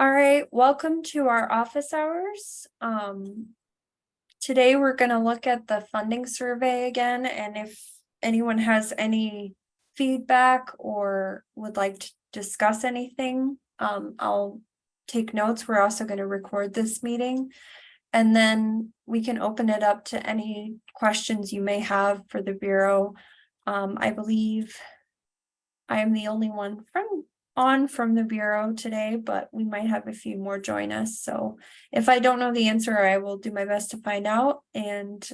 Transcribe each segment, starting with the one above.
All right, welcome to our office hours. Today we're going to look at the funding survey again, and if anyone has any feedback or would like to discuss anything, I'll take notes. We're also going to record this meeting, and then we can open it up to any questions you may have for the Bureau. I believe I am the only one from the Bureau today, but we might have a few more join us. So if I don't know the answer, I will do my best to find out and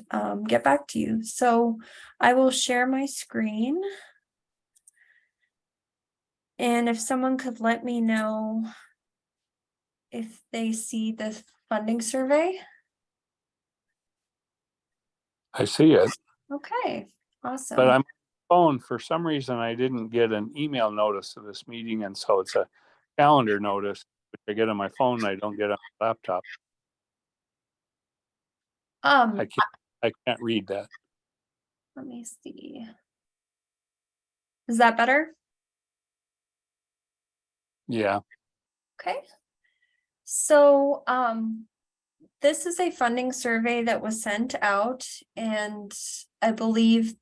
get back to you. So I will share my screen. And if someone could let me know if they see the funding survey. I see it. Okay, awesome. But I'm on the phone. For some reason, I didn't get an email notice of this meeting, and so it's a calendar notice, which I get on my phone, I don't get on my laptop. I can't read that. Let me see. Is that better? Yeah. Okay. So this is a funding survey that was sent out, and I believe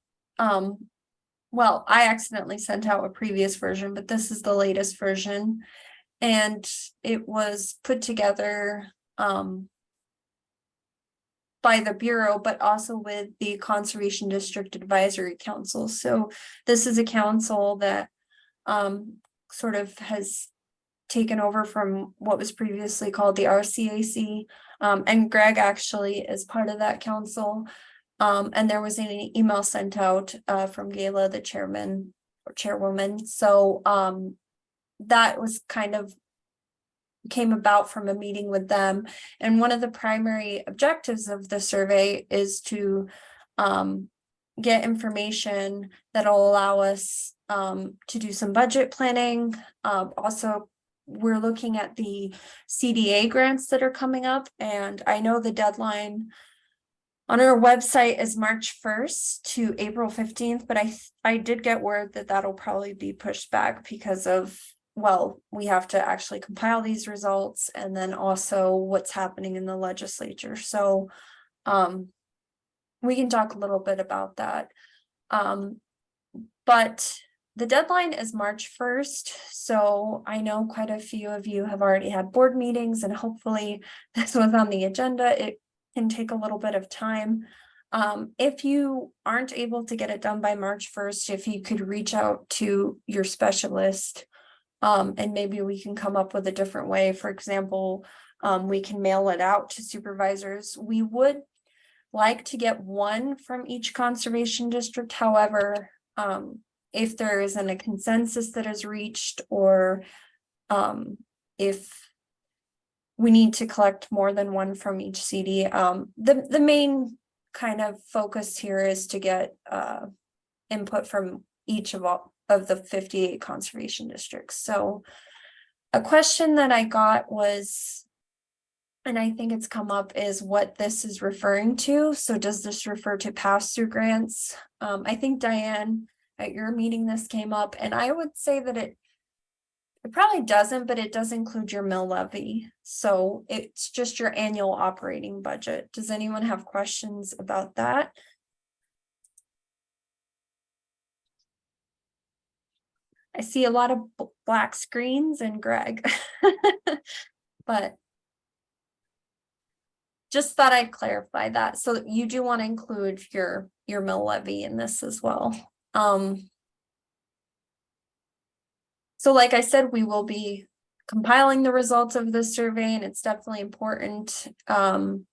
well, I accidentally sent out a previous version, but this is the latest version, and it was put together by the Bureau, but also with the Conservation District Advisory Council. So this is a council that sort of has taken over from what was previously called the RCAC, and Greg actually is part of that council. And there was an email sent out from Gayla, the chairman or chairwoman. So that was kind of came about from a meeting with them. And one of the primary objectives of the survey is to get information that'll allow us to do some budget planning. Also, we're looking at the CDA grants that are coming up, and I know the deadline on our website is March 1st to April 15th, but I did get word that that'll probably be pushed back because of, well, we have to actually compile these results and then also what's happening in the legislature. So we can talk a little bit about that. But the deadline is March 1st. So I know quite a few of you have already had board meetings, and hopefully this was on the agenda. It can take a little bit of time. If you aren't able to get it done by March 1st, if you could reach out to your specialist, and maybe we can come up with a different way. For example, we can mail it out to supervisors. We would like to get one from each conservation district. However, if there isn't a consensus that is reached, or if we need to collect more than one from each CD, the main kind of focus here is to get input from each of the 58 conservation districts. So a question that I got was, and I think it's come up, is what this is referring to. So does this refer to pass-through grants? I think Diane, at your meeting, this came up, and I would say that it probably doesn't, but it does include your mill levy. So it's just your annual operating budget. Does anyone have questions about that? I see a lot of black screens and Greg, but just thought I'd clarify that. So you do want to include your mill levy in this as well. So like I said, we will be compiling the results of this survey, and it's definitely important to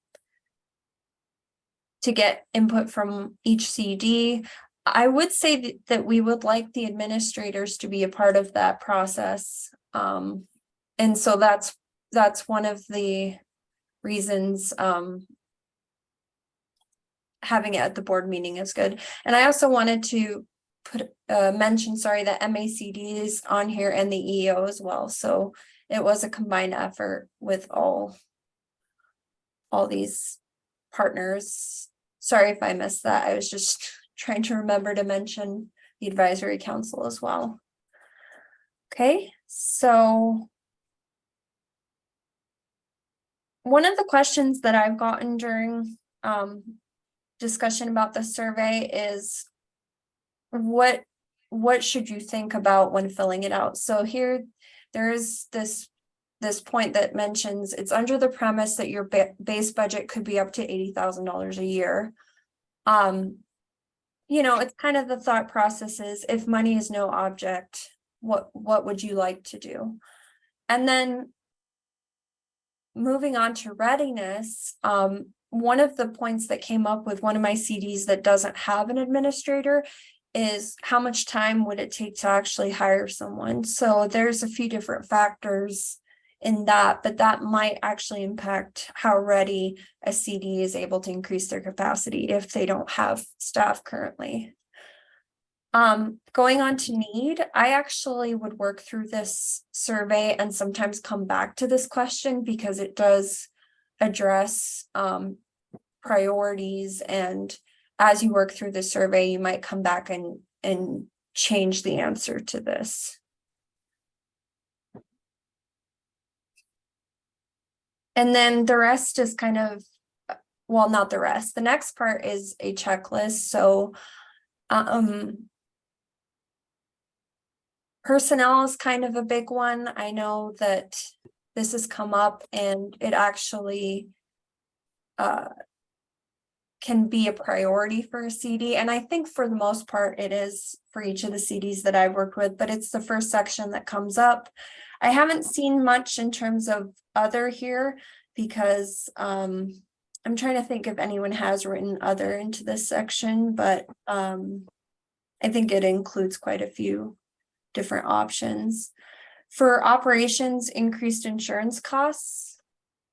get input from each CD. I would say that we would like the administrators to be a part of that process. And so that's one of the reasons having it at the board meeting is good. And I also wanted to mention, sorry, that MACD is on here and the EO as well. So it was a combined effort with all these partners. Sorry if I missed that. I was just trying to remember to mention the advisory council as well. Okay, so one of the questions that I've gotten during discussion about the survey is what should you think about when filling it out? So here there's this point that mentions it's under the premise that your base budget could be up to $80,000 a year. You know, it's kind of the thought process is if money is no object, what would you like to do? And then moving on to readiness, one of the points that came up with one of my CDs that doesn't have an administrator is how much time would it take to actually hire someone? So there's a few different factors in that, but that might actually impact how ready a CD is able to increase their capacity if they don't have staff currently. Going on to need, I actually would work through this survey and sometimes come back to this question because it does address priorities, and as you work through the survey, you might come back and change the answer to this. And then the rest is kind of, well, not the rest. The next part is a checklist. So personnel is kind of a big one. I know that this has come up and it actually can be a priority for a CD. And I think for the most part, it is for each of the CDs that I've worked with, but it's the first section that comes up. I haven't seen much in terms of other here because I'm trying to think if anyone has written other into this section, but I think it includes quite a few different options. For operations, increased insurance costs.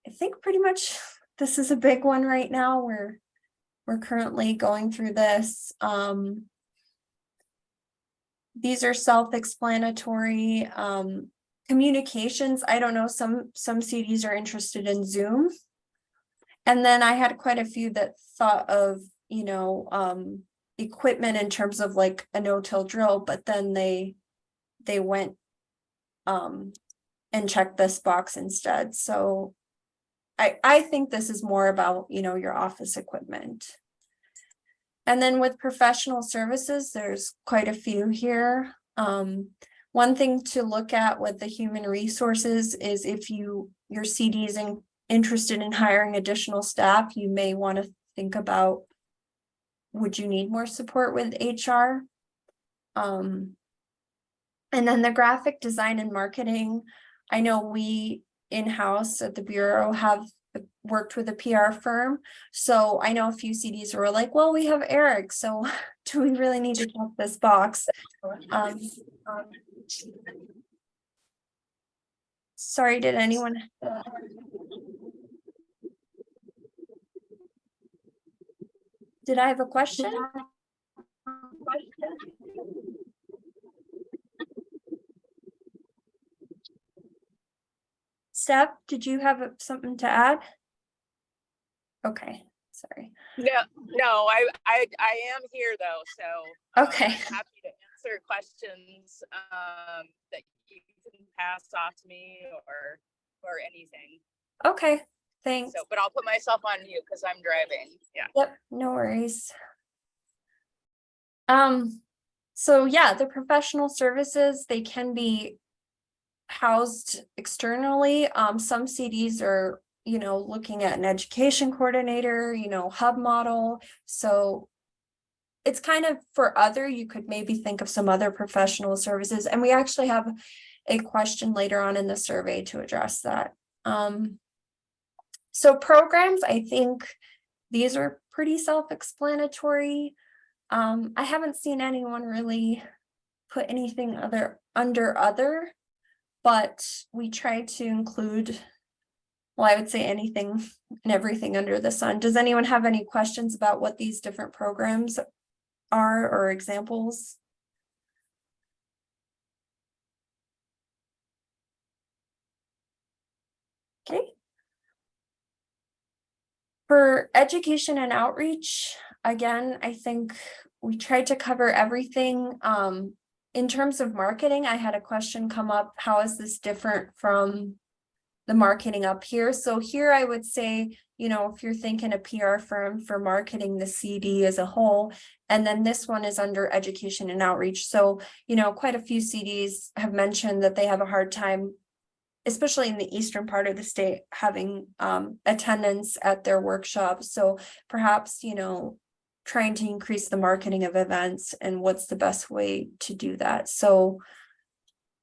I think pretty much this is a big one right now. We're currently going through this. These are self-explanatory. Communications, I don't know, some CDs are interested in Zoom. And then I had quite a few that thought of, you know, equipment in terms of like a no-till drill, but then they went and checked this box instead. So I think this is more about, you know, your office equipment. And then with professional services, there's quite a few here. One thing to look at with the human resources is if your CD is interested in hiring additional staff, you may want to think about, would you need more support with HR? And then the graphic design and marketing, I know we in-house at the Bureau have worked with a PR firm. So I know a few CDs were like, well, we have Eric, so do we really need to check this box? Sorry, did anyone? Did I have a question? Steph, did you have something to add? Okay, sorry. No, I am here though, so okay. I'm happy to answer questions that you can pass off to me or anything. Okay, thanks. So, but I'll put myself on mute because I'm driving. Yeah. Yep, no worries. So yeah, the professional services, they can be housed externally. Some CDs are, you know, looking at an education coordinator, you know, hub model. So it's kind of for other, you could maybe think of some other professional services. And we actually have a question later on in the survey to address that. So programs, I think these are pretty self-explanatory. I haven't seen anyone really put anything under other, but we try to include, well, I would say anything and everything under the sun. Does anyone have any questions about what these different programs are or examples? Okay. For education and outreach, again, I think we tried to cover everything. In terms of marketing, I had a question come up. How is this different from the marketing up here. So here I would say, you know, if you're thinking a PR firm for marketing the CD as a whole, and then this one is under education and outreach. So, you know, quite a few CDs have mentioned that they have a hard time, especially in the eastern part of the state, having attendance at their workshops. So perhaps, you know, trying to increase the marketing of events and what's the best way to do that. So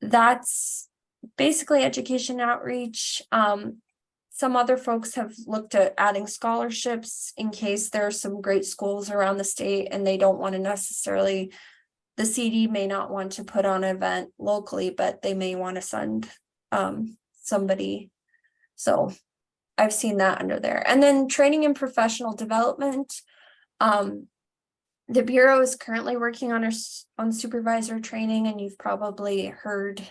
that's basically education outreach. Some other folks have looked at adding scholarships in case there are some great schools around the state and they don't want to necessarily, the CD may not want to put on an event locally, but they may want to send somebody. So I've seen that under there. And then training and professional development. The Bureau is currently working on supervisor training, and you've probably heard,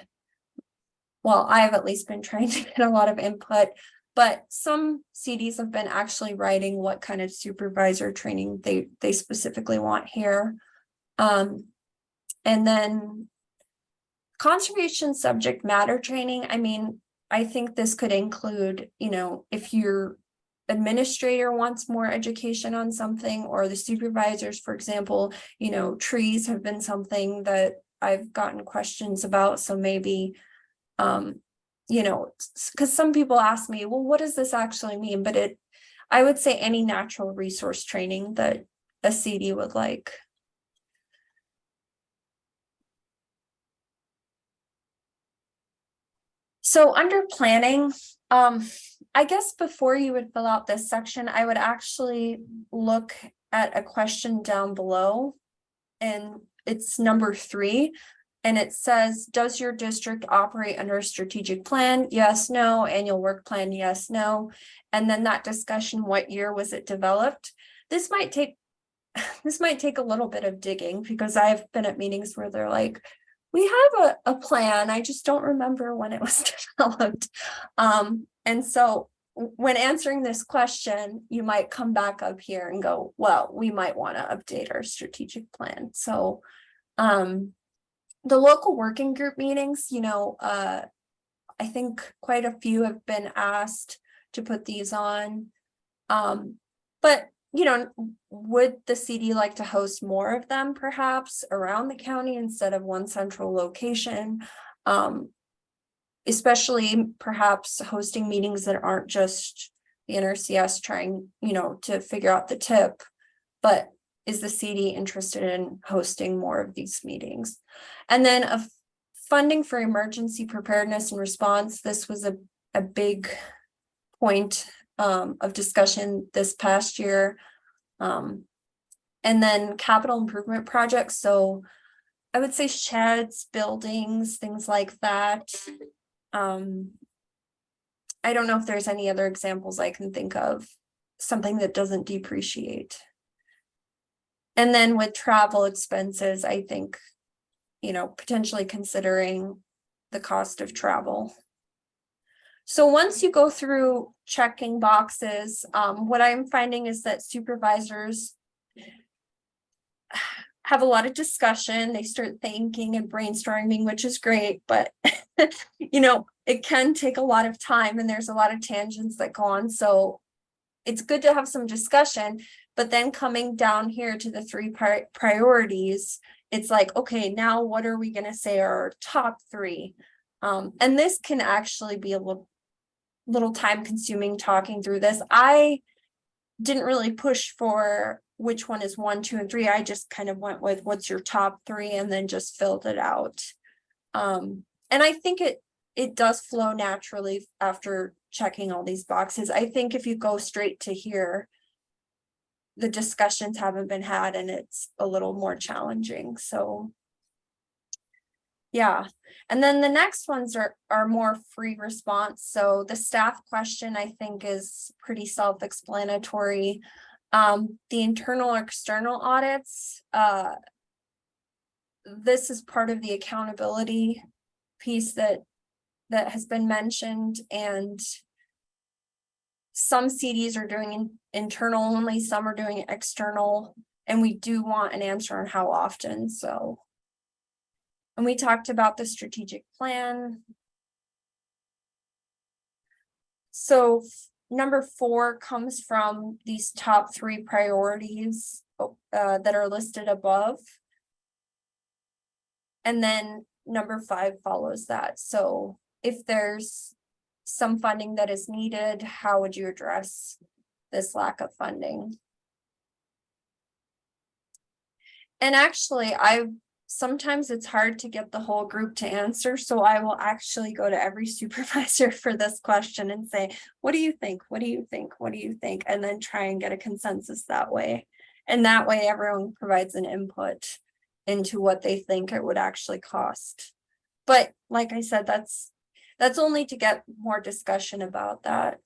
well, I've at least been trying to get a lot of input, but some CDs have been actually writing what kind of supervisor training they specifically want here. And then conservation subject matter training. I mean, I think this could include, you know, if your administrator wants more education on something, or the supervisors, for example, you know, trees have been something that I've gotten questions about. So maybe, you know, because some people ask me, well, what does this actually mean? But I would say any natural resource training that a CD would like. So under planning, I guess before you would fill out this section, I would actually look at a question down below, and it's number 3. And it says, does your district operate under a strategic plan? Yes, no. Annual work plan? Yes, no. And then that discussion, what year was it developed? This might take a little bit of digging, because I've been at meetings where they're like, we have a plan, I just don't remember when it was developed. And so when answering this question, you might come back up here and go, well, we might want to update our strategic plan. So the local working group meetings, you know, I think quite a few have been asked to put these on. But, you know, would the CD like to host more of them perhaps around the county instead of one central location? Especially perhaps hosting meetings that aren't just the NRCS trying, you know, to figure out the tip, but is the CD interested in hosting more of these meetings? And then funding for emergency preparedness and response. This was a big point of discussion this past year. And then capital improvement projects. So I would say sheds, buildings, things like that. I don't know if there's any other examples I can think of, something that doesn't depreciate. And then with travel expenses, I think, you know, potentially considering the cost of travel. So once you go through checking boxes, what I'm finding is that supervisors have a lot of discussion. They start thinking and brainstorming, which is great, but you know, it can take a lot of time and there's a lot of tangents that go on. So it's good to have some discussion, but then coming down here to the 3 priorities, it's like, okay, now what are we going to say are our top 3? And this can actually be a little time consuming talking through this. I didn't really push for which one is 1, 2, and 3. I just kind of went with what's your top 3 and then just filled it out. And I think it does flow naturally after checking all these boxes. I think if you go straight to here, the discussions haven't been had and it's a little more challenging. So yeah. And then the next ones are more free response. So the staff question, I think, is pretty self-explanatory. The internal or external audits, this is part of the accountability piece that has been mentioned, and some CDs are doing internal only, some are doing external, and we do want an answer on how often. So, and we talked about the strategic plan. So number 4 comes from these top 3 priorities that are listed above. And then number 5 follows that. So if there's some funding that is needed, how would you address this lack of funding? And actually, sometimes it's hard to get the whole group to answer, so I will actually go to every supervisor for this question and say, what do you think? What do you think? What do you think? And then try and get a consensus that way. And that way everyone provides an input into what they think it would actually cost. But like I said, that's only to get more discussion about that.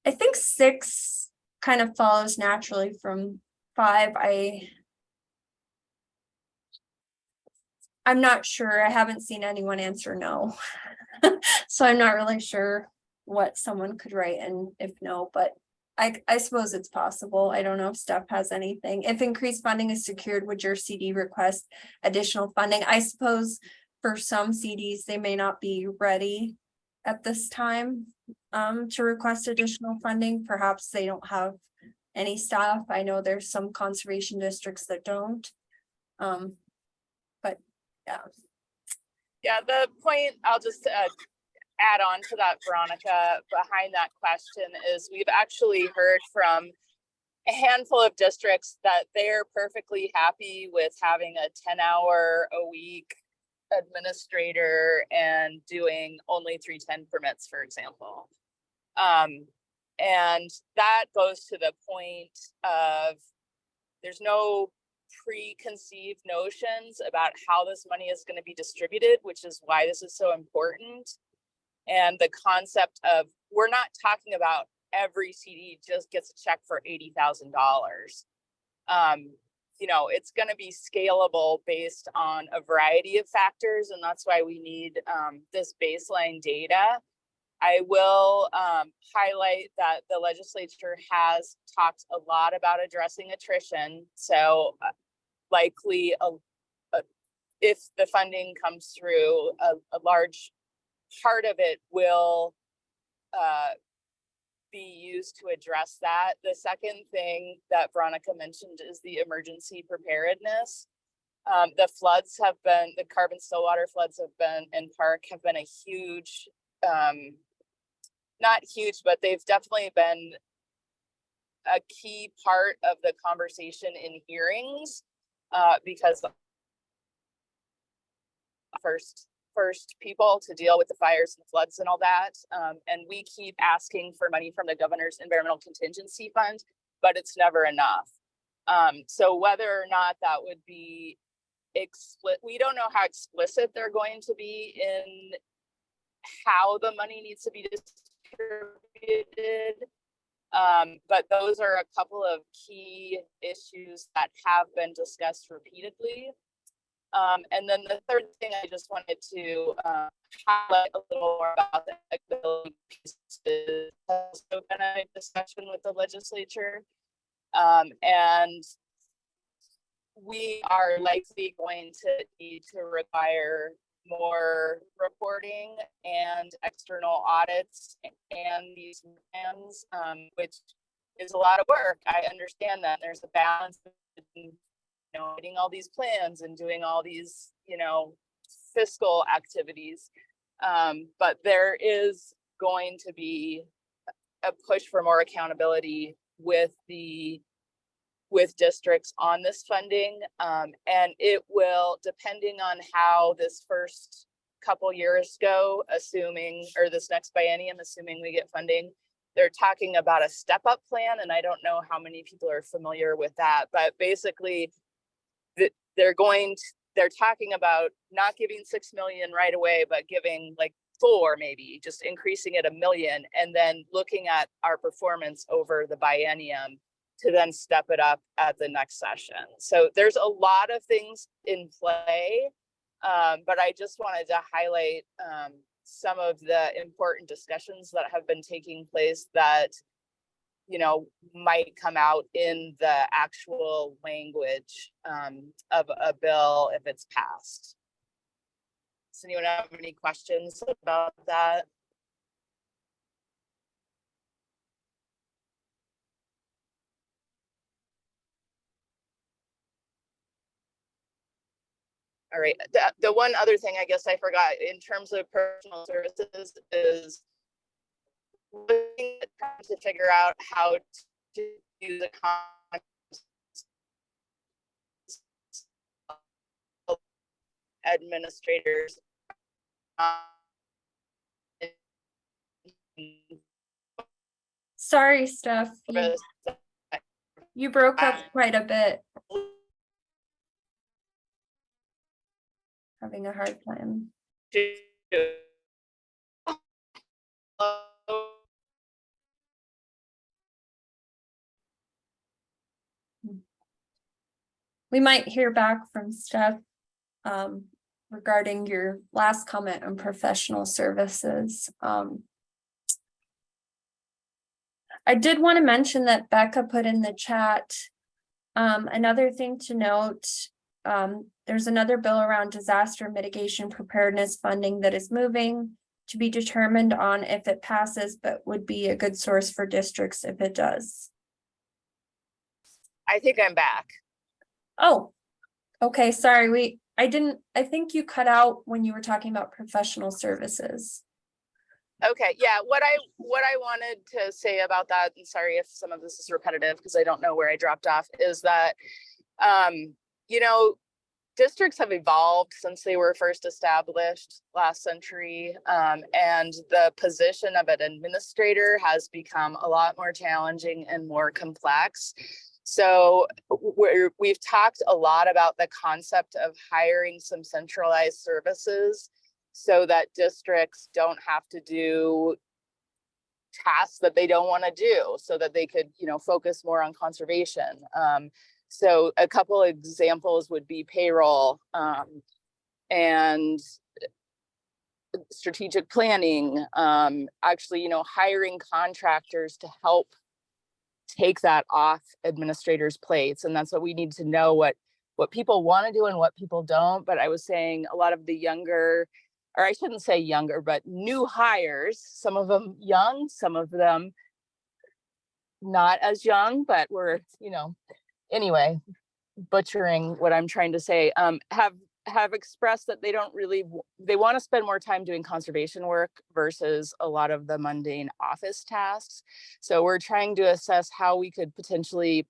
I think 6 kind of follows naturally from 5. I'm not sure. I haven't seen anyone answer no. So I'm not really sure what someone could write and if no, but I suppose it's possible. I don't know if Steph has anything. If increased funding is secured, would your CD request additional funding? I suppose for some CDs, they may not be ready at this time to request additional funding. Perhaps they don't have any staff. I know there's some conservation districts that don't. But yeah. Yeah, the point I'll just add on to that, Veronica, behind that question is we've actually heard from a handful of districts that they're perfectly happy with having a 10-hour-a-week administrator and doing only 310 permits, for example. And that goes to the point of there's no preconceived notions about how this money is going to be distributed, which is why this is so important. And the concept of we're not talking about every CD just gets a check for $80,000. You know, it's going to be scalable based on a variety of factors, and that's why we need this baseline data. I will highlight that the legislature has talked a lot about addressing attrition. So likely, if the funding comes through, a large part of it will be used to address that. The second thing that Veronica mentioned is the emergency preparedness. The floods have been, the carbon stillwater floods have been, in Park have been a huge, not huge, but they've definitely been a key part of the conversation in hearings because first people to deal with the fires and the floods and all that. And we keep asking for money from the governor's environmental contingency fund, but it's never enough. So whether or not that would be explicit, we don't know how explicit they're going to be in how the money needs to be distributed. But those are a couple of key issues that have been discussed repeatedly. And then the third thing I just wanted to highlight a little more about the equitability piece has also been a discussion with the legislature. And we are likely going to need to require more reporting and external audits and these plans, which is a lot of work. I understand that there's a balance between getting all these plans and doing all these, fiscal activities. But there is going to be a push for more accountability with districts on this funding. And it will, depending on how this first couple years go, or this next biennium, assuming we get funding, they're talking about a step-up plan. And I don't know how many people are familiar with that, but basically they're talking about not giving 6 million right away, but giving like 4, maybe just increasing it $1 million, and then looking at our performance over the biennium to then step it up at the next session. So there's a lot of things in play, but I just wanted to highlight some of the important discussions that have been taking place that might come out in the actual language of a bill if it's passed. Does anyone have any questions about that? All right, the one other thing I guess I forgot in terms of professional services is looking at trying to figure out how to do the administrators. Sorry, Steph, you broke up quite a bit. Having a hard time. We might hear back from Steph regarding your last comment on professional services. I did want to mention that Becca put in the chat. Another thing to note, there's another bill around disaster mitigation preparedness funding that is moving to be determined on if it passes, but would be a good source for districts if it does. I think I'm back. Oh, okay, sorry, I think you cut out when you were talking about professional services. Okay, yeah, what I wanted to say about that, and sorry if some of this is repetitive because I don't know where I dropped off, is that you know, districts have evolved since they were first established last century, and the position of an administrator has become a lot more challenging and more complex. So we've talked a lot about the concept of hiring some centralized services so that districts don't have to do tasks that they don't want to do, so that they could, you know, focus more on conservation. So a couple examples would be payroll and strategic planning, actually, you know, hiring contractors to help take that off administrators' plates. And that's what we need to know, what people want to do and what people don't. But I was saying a lot of the younger, or I shouldn't say younger, but new hires, some of them young, some of them not as young, but we're, you know, anyway, butchering what I'm trying to say, have expressed that they don't really, they want to spend more time doing conservation work versus a lot of the mundane office tasks. So we're trying to assess how we could potentially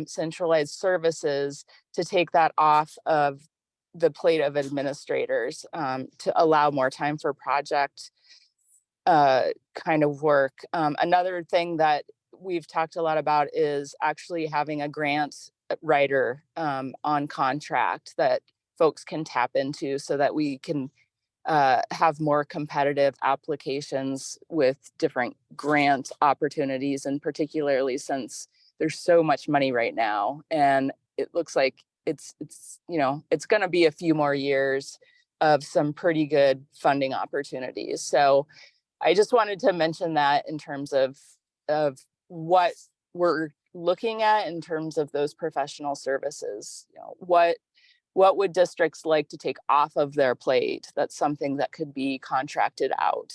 centralize services to take that off of the plate of administrators, to allow more time for project kind of work. Another thing that we've talked a lot about is actually having a grant writer on contract that folks can tap into so that we can have more competitive applications with different grant opportunities, and particularly since there's so much money right now, and it looks like it's you know, it's going to be a few more years of some pretty good funding opportunities. So I just wanted to mention that in terms of what we're looking at in terms of those professional services. You know, what would districts like to take off of their plate? That's something that could be contracted out.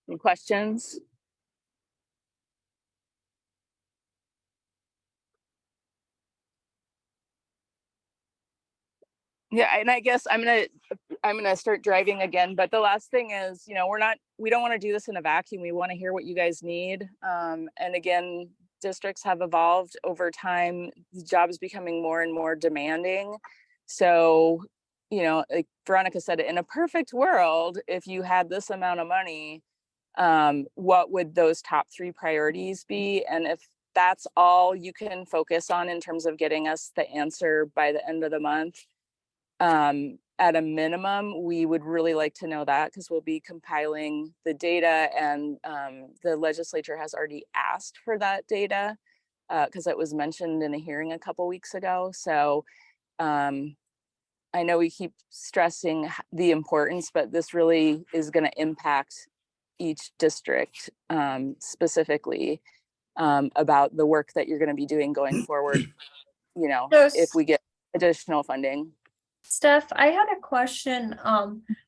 Any questions? Yeah, and I guess I'm gonna start driving again. But the last thing is, you know, we don't want to do this in a vacuum. We want to hear what you guys need. And again, districts have evolved over time. The job is becoming more and more demanding. So, you know, like Veronica said, in a perfect world, if you had this amount of money, what would those top 3 priorities be? And if that's all you can focus on in terms of getting us the answer by the end of the month, at a minimum, we would really like to know that, because we'll be compiling the data, and the legislature has already asked for that data because it was mentioned in a hearing a couple weeks ago. So I know we keep stressing the importance, but this really is going to impact each district specifically. about the work that you're going to be doing going forward, you know, Yes. if we get additional funding. Steph, I had a question.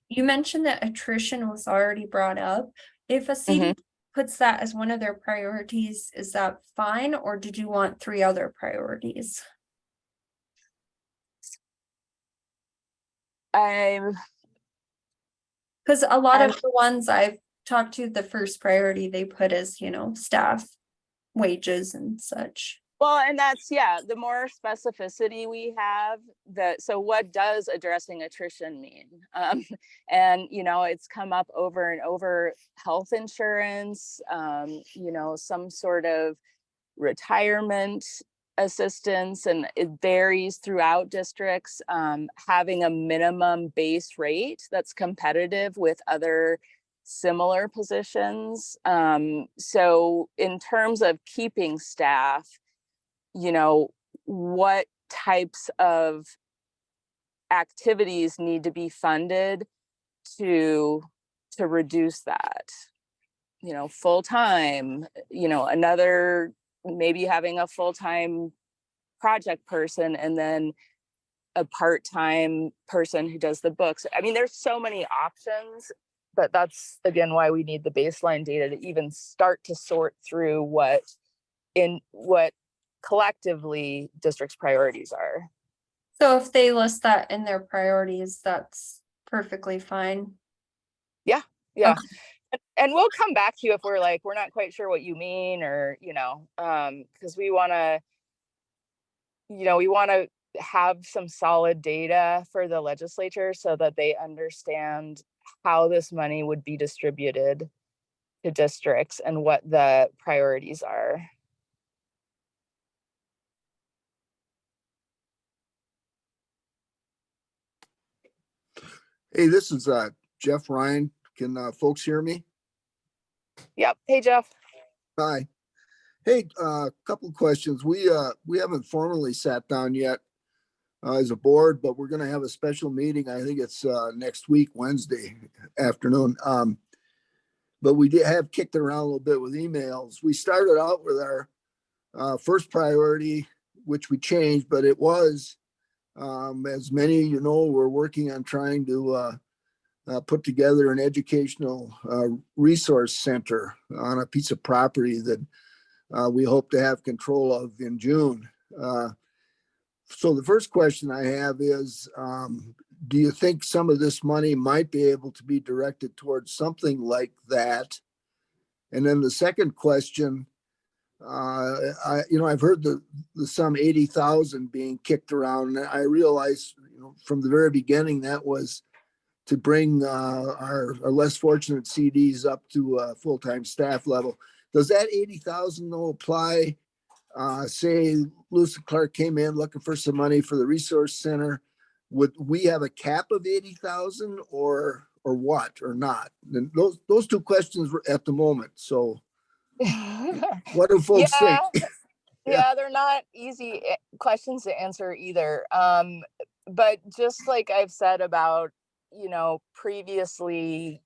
You mentioned that attrition was already brought up. If a CD puts that as one of their priorities, is that fine, or did you want 3 other priorities? Because a lot of the ones I've talked to, the first priority they put is, you know, staff wages and such. Well, and that's, yeah, the more specificity we have, so what does addressing attrition mean? And, you know, it's come up over and over: health insurance, you know, some sort of retirement assistance, and it varies throughout districts, having a minimum base rate that's competitive with other similar positions. So in terms of keeping staff, you know, what types of activities need to be funded to reduce that? You know, full-time, you know, another, maybe having a full-time project person and then a part-time person who does the books. I mean, there's so many options, but that's again why we need the baseline data to even start to sort through what collectively district's priorities are. So if they list that in their priorities, that's perfectly fine. Yeah. Yeah. Okay. And we'll come back to you if we're like, we're not quite sure what you mean, or, you know, because we want to, you know, we want to have some solid data for the legislature so that they understand how this money would be distributed to districts and what the priorities are. Hey, this is Jeff Ryan. Can folks hear me? Yep. Hey, Jeff. Hi. Hey, a couple of questions. We haven't formally sat down yet as a board, but we're going to have a special meeting. I think it's next week, Wednesday afternoon. But we did have kicked it around a little bit with emails. We started out with our first priority, which we changed, but it was, as many of you know, we're working on trying to put together an educational resource center on a piece of property that we hope to have control of in June. So the first question I have is, do you think some of this money might be able to be directed towards something like that? And then the second question, I've heard the sum 80,000 being kicked around. And I realize, you know, from the very beginning that was to bring our less fortunate CDs up to full-time staff level. Does that 80,000 though apply? Say Lewis and Clark came in looking for some money for the resource center. Would we have a cap of 80,000 or what, or not? And those two questions were at the moment. So what do folks think? Yeah, they're not easy questions to answer either. But just like I've said about, you know, previously,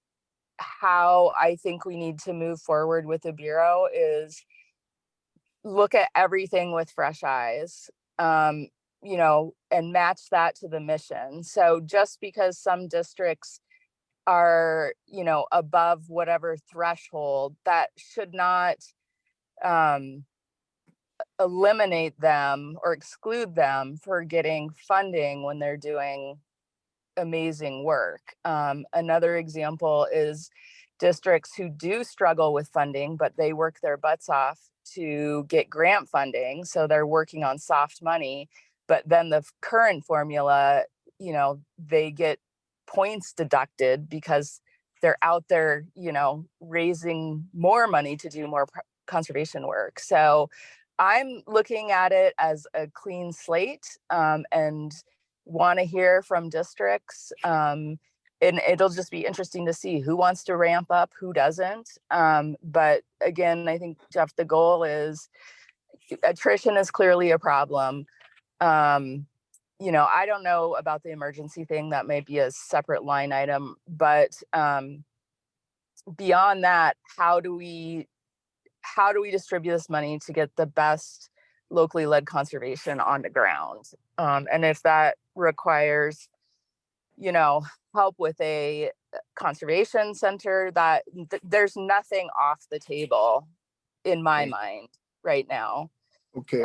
how I think we need to move forward with the Bureau is look at everything with fresh eyes, you know, and match that to the mission. So just because some districts are, you know, above whatever threshold, that should not eliminate them or exclude them for getting funding when they're doing amazing work. Another example is districts who do struggle with funding, but they work their butts off to get grant funding. So they're working on soft money, but then the current formula, you know, they get points deducted because they're out there, you know, raising more money to do more conservation work. So I'm looking at it as a clean slate, and want to hear from districts. And it'll just be interesting to see who wants to ramp up, who doesn't. But again, I think, Jeff, the goal is attrition is clearly a problem. You know, I don't know about the emergency thing. That may be a separate line item, but beyond that, how do we how do we distribute this money to get the best locally led conservation on the ground? And if that requires, help with a conservation center, that there's nothing off the table in my Right. mind right now. Okay,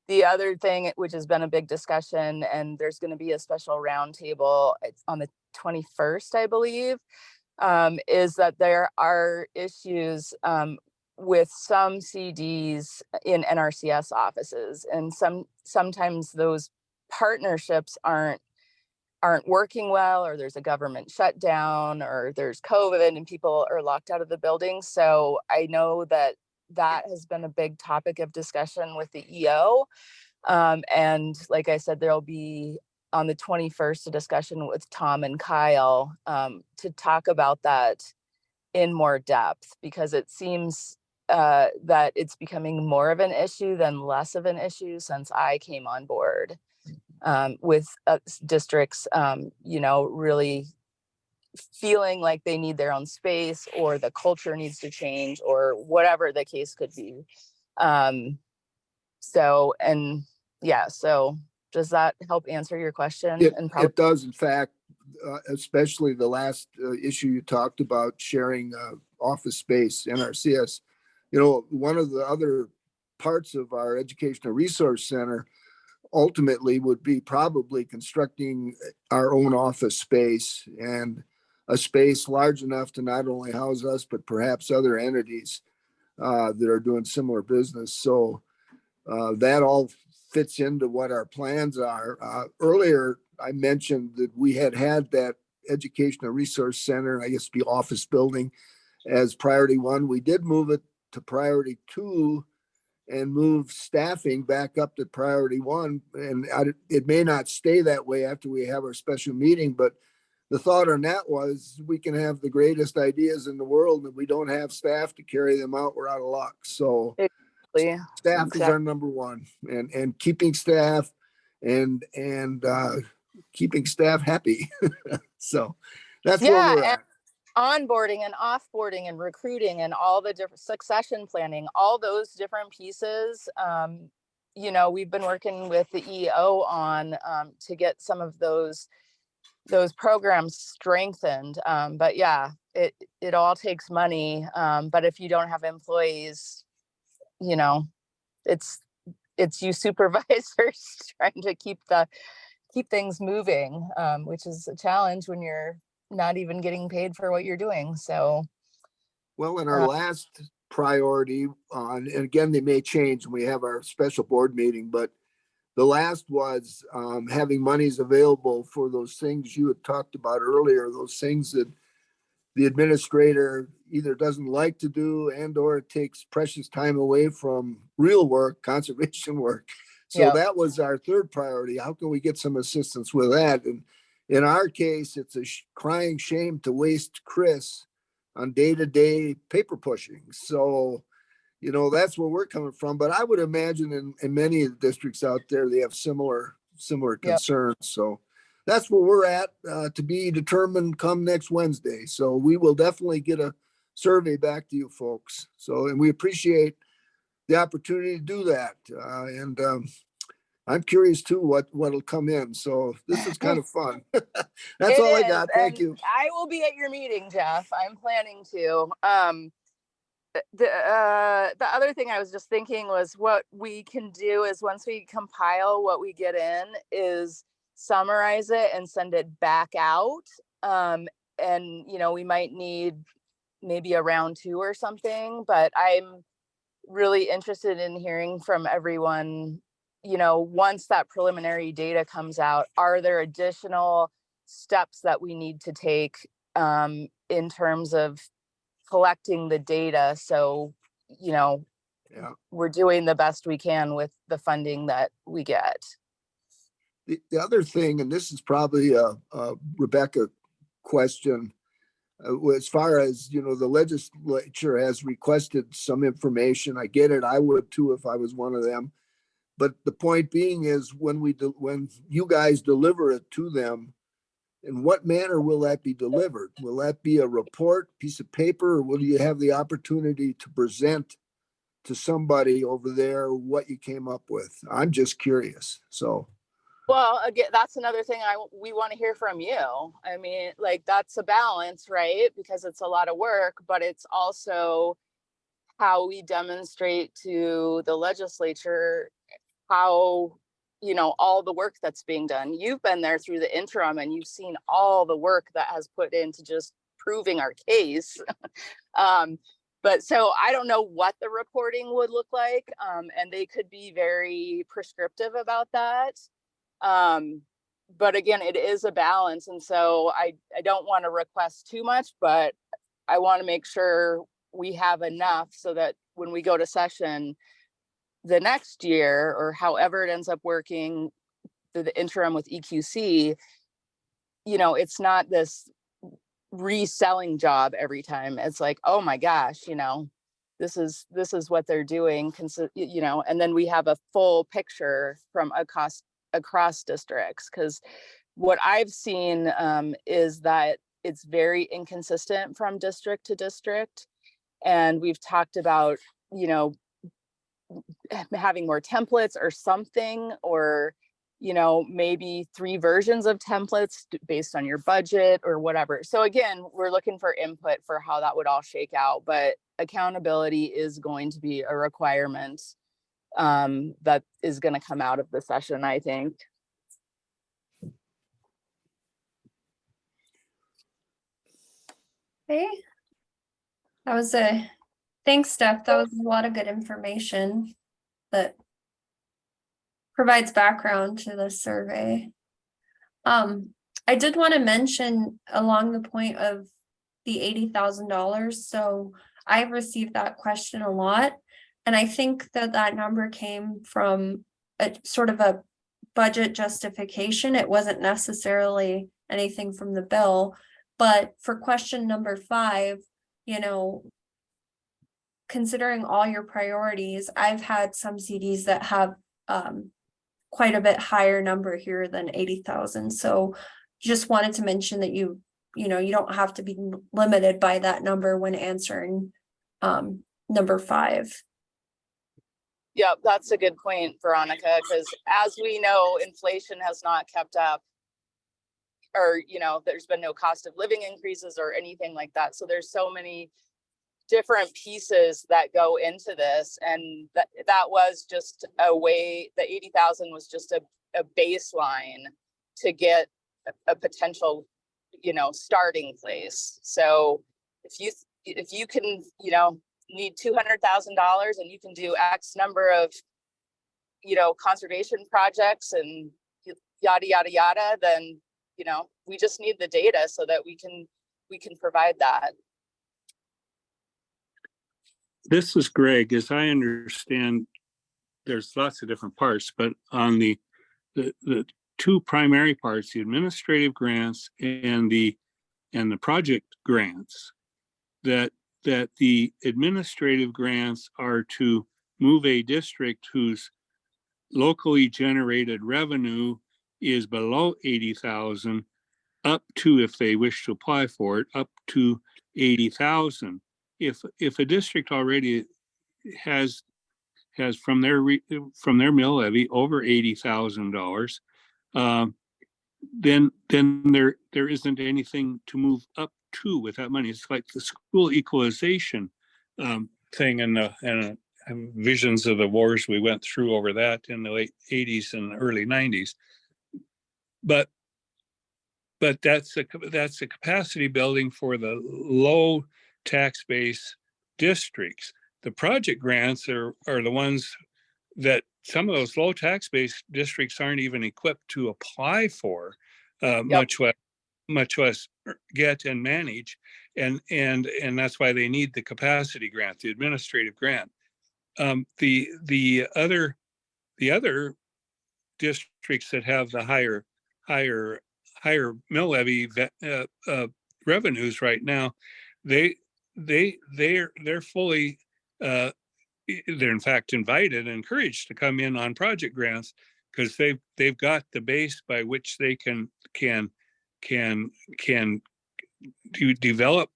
The other thing, which has been a big discussion, and there's going to be a special roundtable, it's on the 21st, I believe, is that there are issues with some CDs in NRCS offices, and sometimes those partnerships aren't working well, or there's a government shutdown, or there's COVID and people are locked out of the building. So I know that has been a big topic of discussion with the EO. And like I said, there'll be on the 21st a discussion with Tom and Kyle to talk about that in more depth, because it seems that it's becoming more of an issue than less of an issue since I came on board, with districts, really feeling like they need their own space, or the culture needs to change, or whatever the case could be. So does that help answer your question? it does, in fact, especially the last issue you talked about, sharing office space, NRCS. One of the other parts of our educational resource center ultimately would be probably constructing our own office space, and a space large enough to not only house us, but perhaps other entities that are doing similar business. So that all fits into what our plans are. Earlier, I mentioned that we had that educational resource center, I guess be office building, as priority 1. We did move it to priority 2 and move staffing back up to priority 1. And it may not stay that way after we have our special meeting, but the thought on that was we can have the greatest ideas in the world, and we don't have staff to carry them out, we're out of luck. So staff is our number one, and keeping staff and keeping staff happy. So that's where we're at. Onboarding and offboarding and recruiting and all the different succession planning, all those different pieces. We've been working with the EO on to get some of those programs strengthened. But yeah, it all takes money. But if you don't have employees, it's you supervisors trying to keep things moving, which is a challenge when you're not even getting paid for what you're doing. So, well, in our last priority and again, they may change when we have our special board meeting, but the last was having monies available for those things you had talked about earlier, those things that the administrator either doesn't like to do or it takes precious time away from real work, conservation work. So that was our third priority. How can we get some assistance with that? And in our case, it's a crying shame to waste Chris on day-to-day paper pushing. So, that's where we're coming from. But I would imagine in many of the districts out there, they have similar concerns. So that's where we're at, to be determined come next Wednesday. So we will definitely get a survey back to you folks. So, and we appreciate the opportunity to do that. And I'm curious too what'll come in. So this is kind of fun. That's all I got. Thank you. I will be at your meeting, Jeff. I'm planning to. The other thing I was just thinking was what we can do is once we compile what we get in is summarize it and send it back out. And, we might need maybe a round 2 or something, but I'm really interested in hearing from everyone. Once that preliminary data comes out, are there additional steps that we need to take in terms of collecting the data? So, we're doing the best we can with the funding that we get. The other thing, and this is probably a Rebecca question, as far as, the legislature has requested some information. I get it. I would too if I was one of them. But the point being is when you guys deliver it to them, in what manner will that be delivered? Will that be a report, piece of paper, or will you have the opportunity to present to somebody over there what you came up with. I'm just curious. So, Well, again, that's another thing we want to hear from you. I mean, like, that's a balance, right? Because it's a lot of work, but it's also how we demonstrate to the legislature how, all the work that's being done. You've been there through the interim and you've seen all the work that has put into just proving our case. But so I don't know what the reporting would look like. And they could be very prescriptive about that. But again, it is a balance. And so I don't want to request too much, but I want to make sure we have enough so that when we go to session the next year, or however it ends up working through the interim with EQC, it's not this reselling job every time. It's like, oh my gosh, this is what they're doing, and then we have a full picture from across districts. Because what I've seen is that it's very inconsistent from district to district. And we've talked about, having more templates or something, or, maybe 3 versions of templates based on your budget or whatever. So again, we're looking for input for how that would all shake out, but accountability is going to be a requirement that is going to come out of the session, I think. Okay. Thanks, Steph. That was a lot of good information that provides background to the survey. I did want to mention along the point of the $80,000. So I've received that question a lot. And I think that number came from a sort of a budget justification. It wasn't necessarily anything from the bill. But for question number 5, considering all your priorities, I've had some CDs that have quite a bit higher number here than 80,000. So just wanted to mention that you don't have to be limited by that number when answering number 5. Yeah, that's a good point, Veronica, because as we know, inflation has not kept up, or, there's been no cost of living increases or anything like that. So there's so many different pieces that go into this. And that was just a way, the 80,000 was just a baseline to get a potential, starting place. So if you can, need $200,000 and you can do X number of, conservation projects and yada, yada, yada, then, we just need the data so that we can provide that. This is Greg. As I understand, there's lots of different parts, but on the 2 primary parts, the administrative grants and the project grants, that the administrative grants are to move a district whose locally generated revenue is below 80,000 up to, if they wish to apply for it, up to 80,000. If a district already has from their mill levy over $80,000, then there isn't anything to move up to with that money. It's like the school equalization thing and visions of the wars we went through over that in the late 80s and early 90s. But that's a capacity building for the low tax base districts. The project grants are the ones that some of those low tax base districts aren't even equipped to apply for, much less get and manage, and that's why they need the capacity grant, the administrative grant. The other districts that have the higher mill levy revenues right now, they're fully they're in fact invited and encouraged to come in on project grants, because they've got the base by which they can develop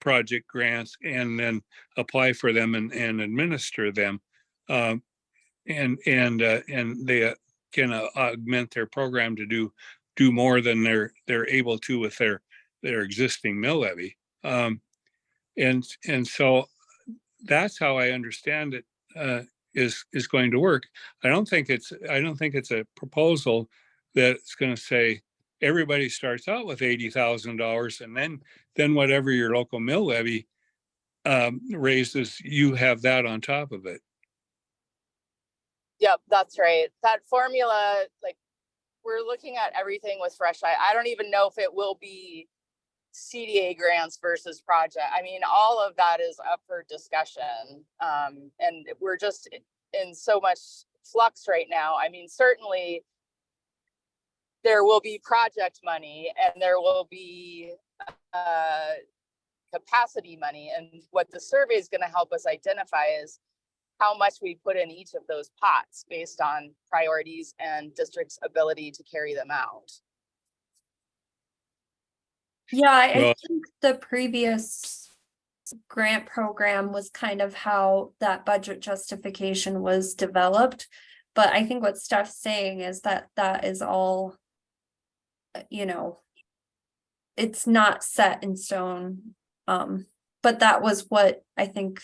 project grants and then apply for them and administer them. And they can augment their program to do more than they're able to with their existing mill levy. And so that's how I understand it is going to work. I don't think it's a proposal that's going to say everybody starts out with $80,000 and then whatever your local mill levy raises, you have that on top of it. Yep, that's right. That formula, like, we're looking at everything with fresh eye. I don't even know if it will be CDA grants versus project. I mean, all of that is up for discussion. And we're just in so much flux right now. I mean, certainly there will be project money and there will be capacity money. And what the survey is going to help us identify is how much we put in each of those pots based on priorities and district's ability to carry them out. Yeah, I Well- think the previous grant program was kind of how that budget justification was developed. But I think what Steph's saying is that that is all, you know, it's not set in stone. But that was what I think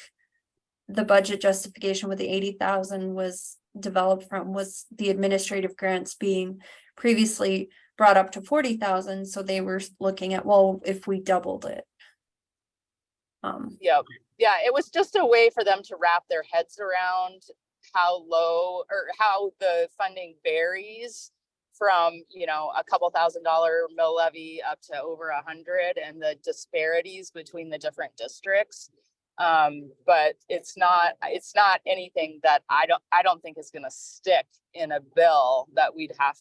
the budget justification with the 80,000 was developed from, was the administrative grants being previously brought up to 40,000. So they were looking at, well, if we doubled it. Yep. Yeah, it was just a way for them to wrap their heads around how low or how the funding varies from, you know, a couple $1,000 mill levy up to over 100 and the disparities between the different districts. But it's not anything that I don't think is going to stick in a bill that we'd have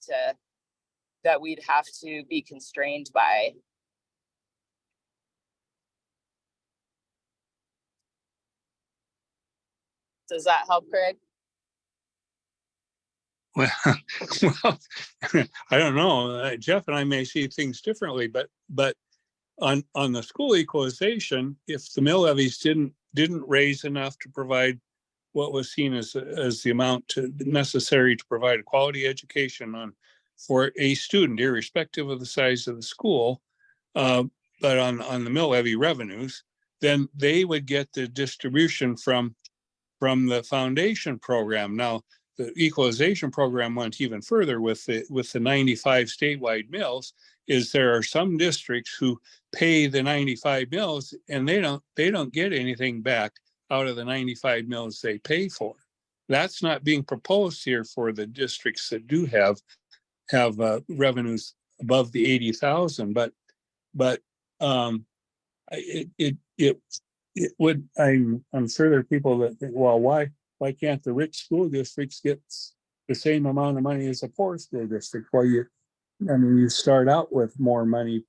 to be constrained by. Does that help, Craig? Well, I don't know. Jeff and I may see things differently, but on the school equalization, if the mill levies didn't raise enough to provide what was seen as the amount necessary to provide a quality education for a student, irrespective of the size of the school, but on the mill levy revenues, then they would get the distribution from the foundation program. Now, the equalization program went even further with the 95 statewide mills. Is there are some districts who pay the 95 mills and they don't get anything back out of the 95 mills they pay for. That's not being proposed here for the districts that do have revenues above the 80,000. But it would. I'm sure there are people that think, well, why can't the rich school districts get the same amount of money as a poor school district? Well, you start out with more money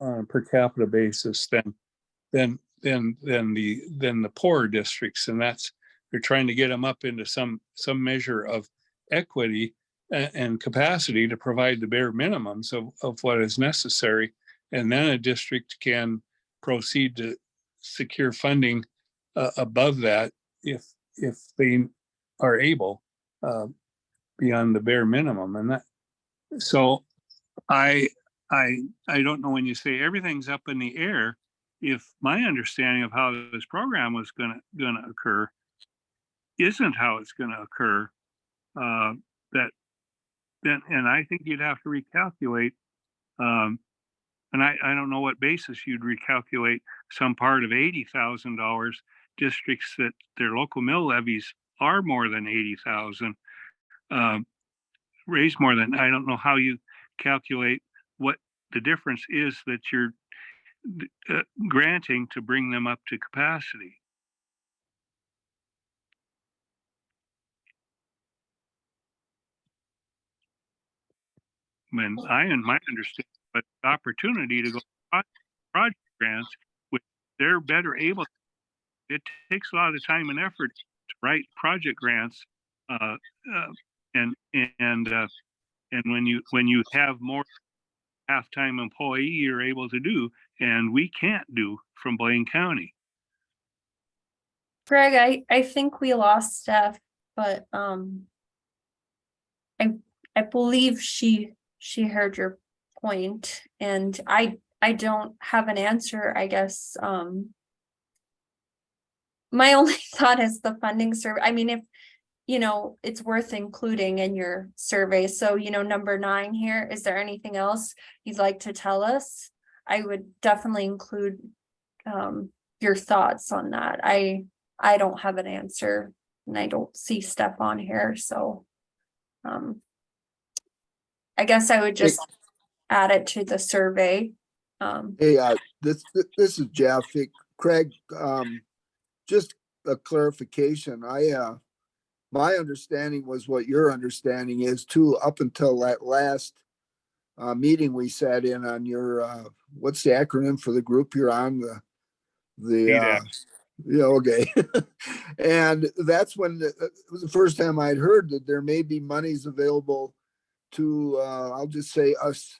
on a per capita basis than the poorer districts, and they're trying to get them up into some measure of equity and capacity to provide the bare minimums of what is necessary, and then a district can proceed to secure funding above that if they are able beyond the bare minimum. And that, so I don't know, when you say everything's up in the air, if my understanding of how this program was gonna occur isn't how it's gonna occur, and I think you'd have to recalculate, and I don't know what basis you'd recalculate some part of $80,000 districts that their local mill levies are more than 80,000, raise more than. I don't know how you calculate what the difference is that you're granting to bring them up to capacity. When in my understanding, but the opportunity to go project grants, which they're better able. It takes a lot of time and effort to write project grants, and when you have more half-time employee, you're able to do. and we can't do from Blaine County. Greg, I think we lost Steph, but I believe she heard your point, and I don't have an answer, I guess. My only thought is the funding survey. I mean, if you know, it's worth including in your survey. So, you know, number 9 here, is there anything else you'd like to tell us? I would definitely include your thoughts on that. I don't have an answer, and I don't see Steph on here, so I guess I would just add it to the survey. Hey, this is Jeff. Hey, Craig, just a clarification. My understanding was what your understanding is too, up until that last meeting we sat in on your, what's the acronym for the group you're on? ADAP. Yeah, okay. And that's when it was the first time I'd heard that there may be monies available to, I'll just say us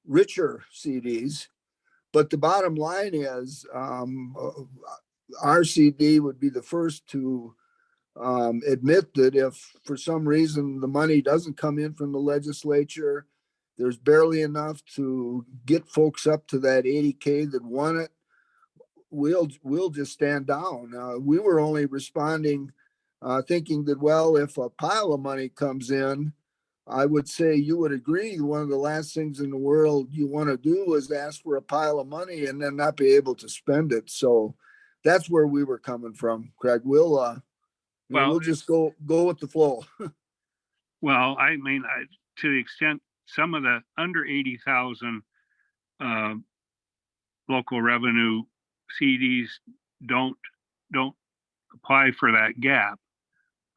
richer CDs. But the bottom line is, our CD would be the first to admit that if for some reason the money doesn't come in from the legislature, there's barely enough to get folks up to that 80K that want it, we'll just stand down. We were only responding, thinking that, well, if a pile of money comes in, I would say you would agree one of the last things in the world you want to do is ask for a pile of money and then not be able to spend it. So that's where we were coming from, Craig. We'll just go with the flow. Well, I mean, to the extent some of the under 80,000 local revenue CDs don't apply for that gap,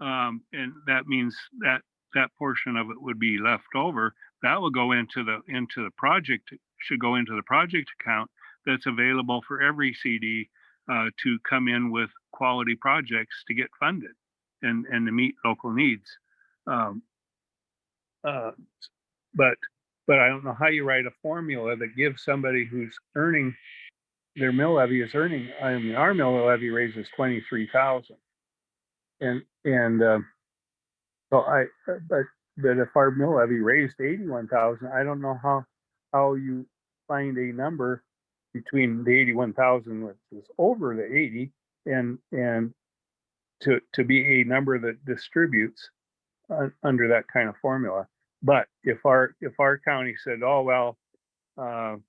and that means that portion of it would be left over. That will go into the project, should go into the project account that's available for every CD to come in with quality projects to get funded and to meet local needs. But I don't know how you write a formula that gives somebody who's earning, their mill levy is earning, I mean, our mill levy raises 23,000. And so but if our mill levy raised 81,000, I don't know how you find a number between the 81,000, which is over the 80, and to be a number that distributes under that kind of formula. But if our county said, oh well,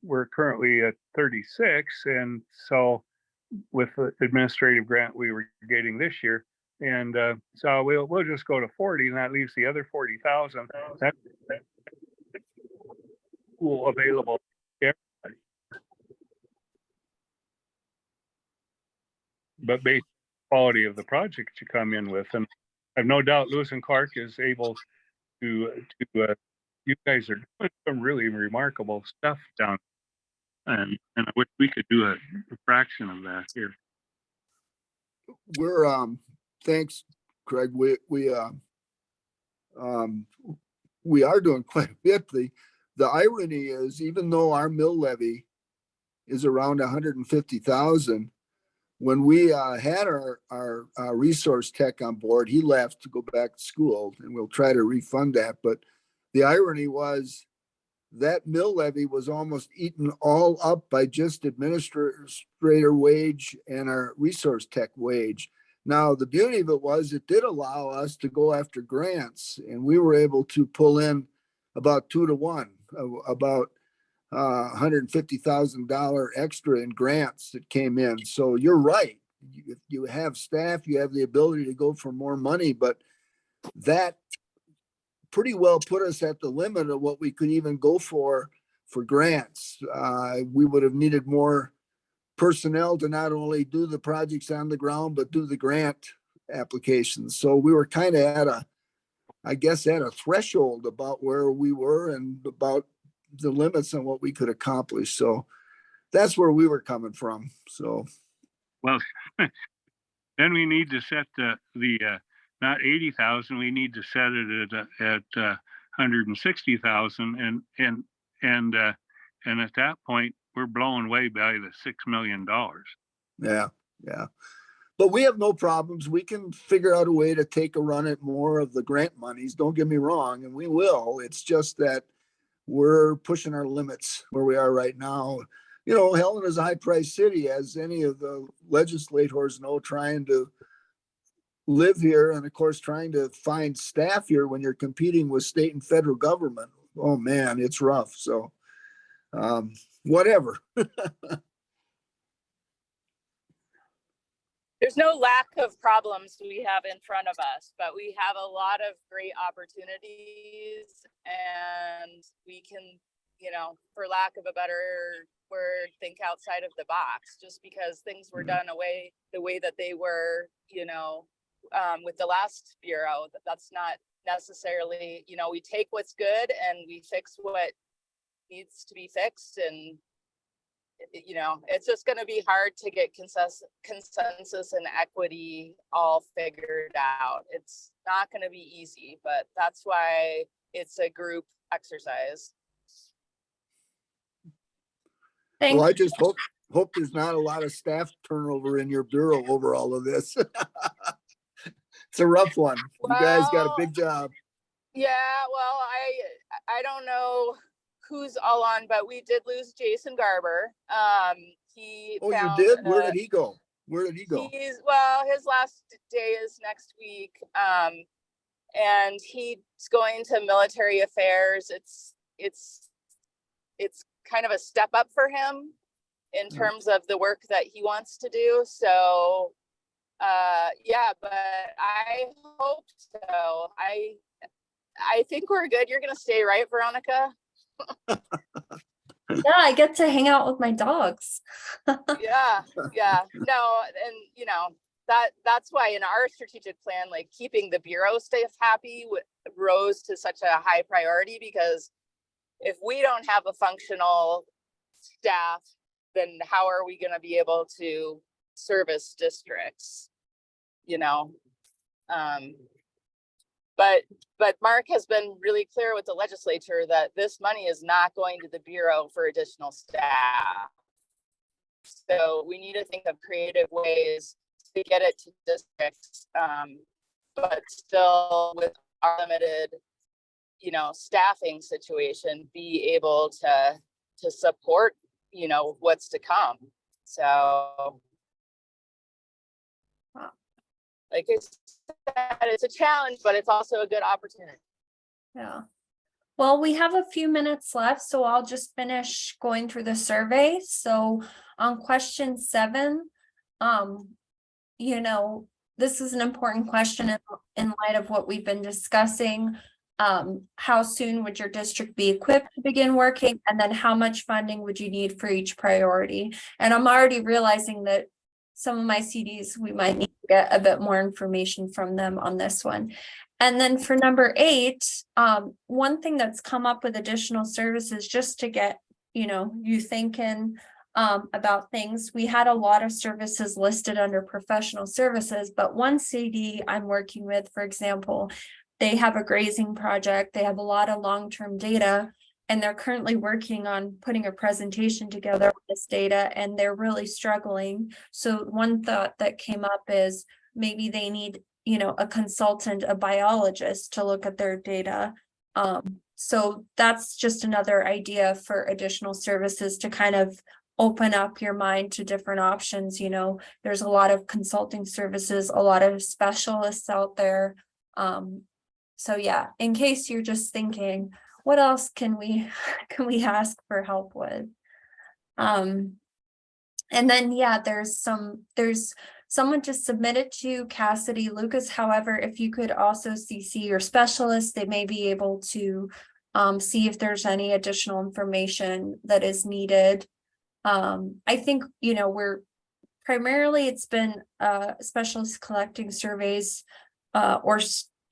we're currently at 36, and so with the administrative grant we were getting this year, and so we'll just go to 40, and that leaves the other 40,000 that's pool available to everybody. But based on the quality of the project you come in with, and I have no doubt Lewis and Clark is able to you guys are doing some really remarkable stuff down, and I wish we could do a fraction of that here. We're thanks, Craig. We are doing quite a bit. The irony is, even though our mill levy is around 150,000, when we had our resource tech on board, he left to go back to school, and we'll try to refund that. But the irony was that mill levy was almost eaten all up by just administrator wage and our resource tech wage. Now, the beauty of it was it did allow us to go after grants, and we were able to pull in about 2 to 1, about $150,000 extra in grants that came in. So you're right. If you have staff, you have the ability to go for more money, but that pretty well put us at the limit of what we could even go for grants. We would have needed more personnel to not only do the projects on the ground, but do the grant applications. So we were kind of at a threshold about where we were and about the limits on what we could accomplish. So that's where we were coming from. So, well, then we need to set the not 80,000. We need to set it at 160,000, and at that point we're blown away by the $6 million. Yeah, yeah. But we have no problems. We can figure out a way to take a run at more of the grant monies. Don't get me wrong, and we will. It's just that we're pushing our limits where we are right now. You know, Helena's a high price city, as any of the legislators know, trying to live here and of course trying to find staff here when you're competing with state and federal government. Oh man, it's rough. So whatever. There's no lack of problems we have in front of us, but we have a lot of great opportunities, and we can, you know, for lack of a better word, think outside of the box. Just because things were done away the way that they were, you know, with the last bureau, that's not necessarily, you know, we take what's good and we fix what needs to be fixed. And you know, it's just going to be hard to get consensus and equity all figured out. It's not going to be easy, but that's why it's a group exercise. Thank Well, I just hope there's not a lot of staff turnover in your bureau over all of this. It's a rough one. You guys got a big job. Yeah, well, I don't know who's all on, but we did lose Jason Garber. He Oh, you found did? Where did he go? Where did he go? Well, his last day is next week. And he's going to military affairs. It's kind of a step up for him in terms of the work that he wants to do. So yeah, but I hope so. I think we're good. You're gonna stay, right, Veronica? Yeah, I get to hang out with my dogs. Yeah. No, and you know, that's why in our strategic plan, like keeping the bureau staff happy rose to such a high priority, because if we don't have a functional staff, then how are we going to be able to service districts, you know? But Mark has been really clear with the legislature that this money is not going to the bureau for additional staff. So we need to think of creative ways to get it to districts, but still with our limited, you know, staffing situation, be able to support, you know, what's to come. So like I said, it's a challenge, but it's also a good opportunity. Yeah. Well, we have a few minutes left, so I'll just finish going through the survey. So on question 7, you know, this is an important question in light of what we've been discussing. How soon would your district be equipped to begin working? And then how much funding would you need for each priority? And I'm already realizing that some of my CDs, we might need to get a bit more information from them on this one. And then for number 8, one thing that's come up with additional services, just to get, you know, you thinking about things. We had a lot of services listed under professional services, but one CD I'm working with, for example, they have a grazing project. They have a lot of long-term data, and they're currently working on putting a presentation together with this data, and they're really struggling. So one thought that came up is maybe they need, you know, a consultant, a biologist to look at their data. So that's just another idea for additional services to kind of open up your mind to different options. You know, there's a lot of consulting services, a lot of specialists out there. So yeah, in case you're just thinking, what else can we ask for help with? And then yeah, there's someone just submitted to Cassidy Lucas. However, if you could also CC your specialist, they may be able to see if there's any additional information that is needed. I think, you know, we're primarily, it's been specialists collecting surveys, or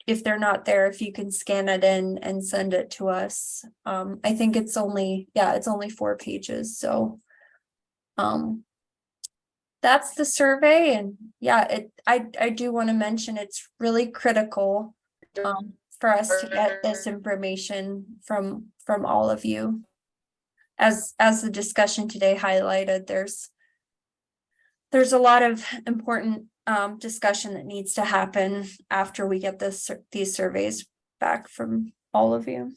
if they're not there, if you can scan it in and send it to us. I think it's only 4 pages. So that's the survey. And yeah, I do want to mention it's really critical for us to get this information from all of you. as the discussion today highlighted, there's a lot of important discussion that needs to happen after we get these surveys back from all of you.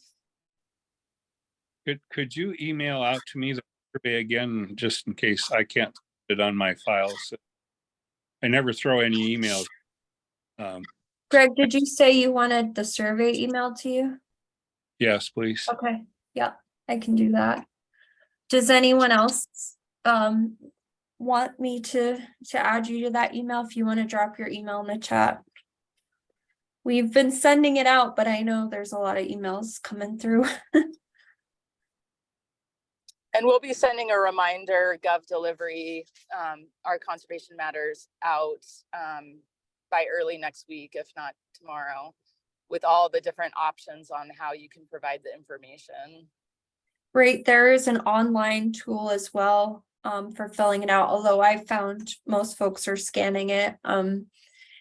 Could you email out to me the survey again, just in case I can't put it on my files? I never throw any emails. Greg, did you say you wanted the survey emailed to you? Yes, please. Okay, yeah, I can do that. Does anyone else want me to add you to that email? If you want to drop your email in the chat. We've been sending it out, but I know there's a lot of emails coming through. And we'll be sending a reminder, Gov Delivery, our conservation matters out by early next week, if not tomorrow, with all the different options on how you can provide the information. Right, there is an online tool as well for filling it out, although I found most folks are scanning it. And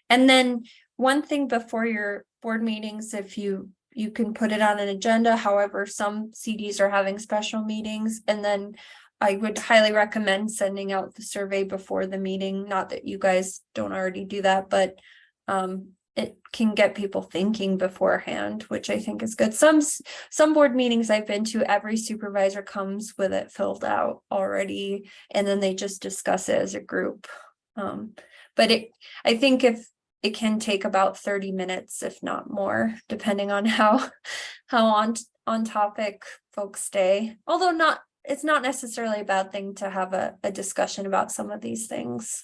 then one thing before your board meetings, if you can put it on an agenda. However, some CDs are having special meetings, and then I would highly recommend sending out the survey before the meeting. Not that you guys don't already do that, but it can get people thinking beforehand, which I think is good. Some board meetings I've been to, every supervisor comes with it filled out already, and then they just discuss it as a group. But I think if it can take about 30 minutes, if not more, depending on how on topic folks stay. Although it's not necessarily a bad thing to have a discussion about some of these things.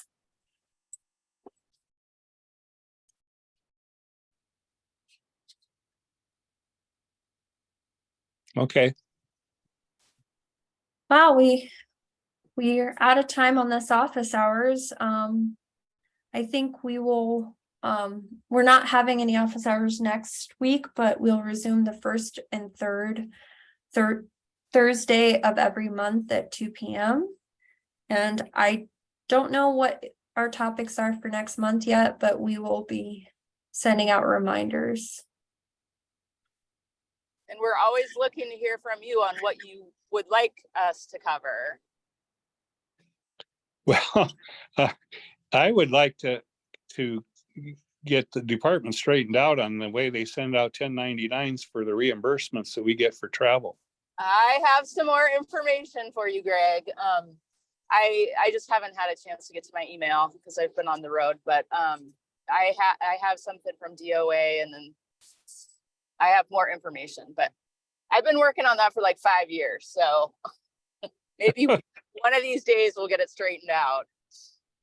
Okay. Wow, we are out of time on this office hours. I think we will, we're not having any office hours next week, but we'll resume the first and third Thursday of every month at 2 p.m. And I don't know what our topics are for next month yet, but we will be sending out reminders. And we're always looking to hear from you on what you would like us to cover. Well, I would like to get the department straightened out on the way they send out 1099s for the reimbursements that we get for travel. I have some more information for you, Greg. I just haven't had a chance to get to my email because I've been on the road, but I have something from DOA, and then I have more information, but I've been working on that for like 5 years. So maybe one of these days we'll get it straightened out.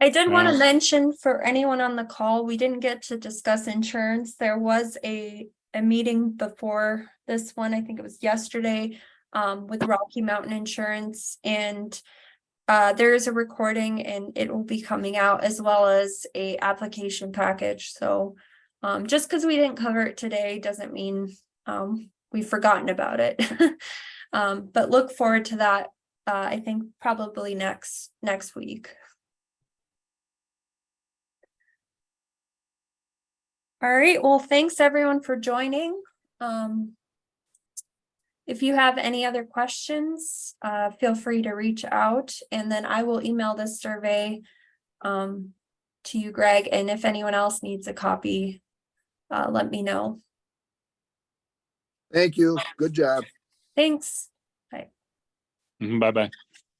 I did want to mention for anyone on the call, we didn't get to discuss insurance. There was a meeting before this one, I think it was yesterday, with Rocky Mountain Insurance, and there is a recording and it will be coming out, as well as a application package. So just because we didn't cover it today doesn't mean we've forgotten about it. But look forward to that. I think probably next week. All right, well, thanks everyone for joining. If you have any other questions, feel free to reach out, and then I will email this survey to you, Greg, and if anyone else needs a copy, let me know. Thank you. Good job. Thanks. Bye-bye.